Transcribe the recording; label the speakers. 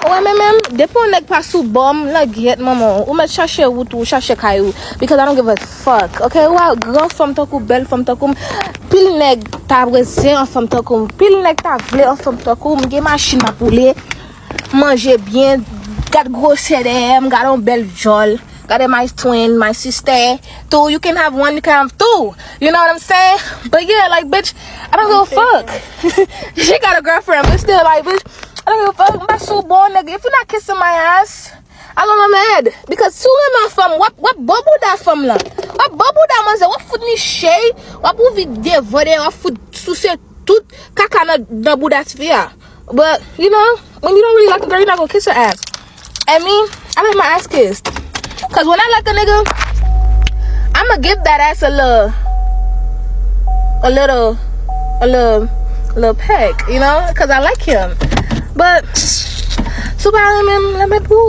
Speaker 1: Ouais, même, depuis on n'est pas sous bombe, la guette, maman, ou me chercher ou tout, chercher caillou, because I don't give a fuck, okay? Ouais, grand femme tant belle femme tant pile nèg ta bressé en femme tant pile nèg ta vle en femme tant m'gé machine à poulet, manger bien, got gros CDM, got on belle jol, got my twin, my sister, too, you can have one, you can have two, you know what I'm saying? But yeah, like, bitch, I don't give a fuck. She got a girlfriend, but still, like, bitch, I don't give a fuck. I'm so born, nigga. If you're not kissing my ass, I'm on my head. Because soon my fam, what bubble that fam la? What bubble that man say? What food ni shay? What movie de vode? What food suce tout kaka na buda sphere? But you know, when you don't really like a girl, you're not gonna kiss her ass. I mean, I like my ass kissed. Cause when I like a nigga, I'ma give that ass a little peck, you know? Cause I like him. But super let me poo.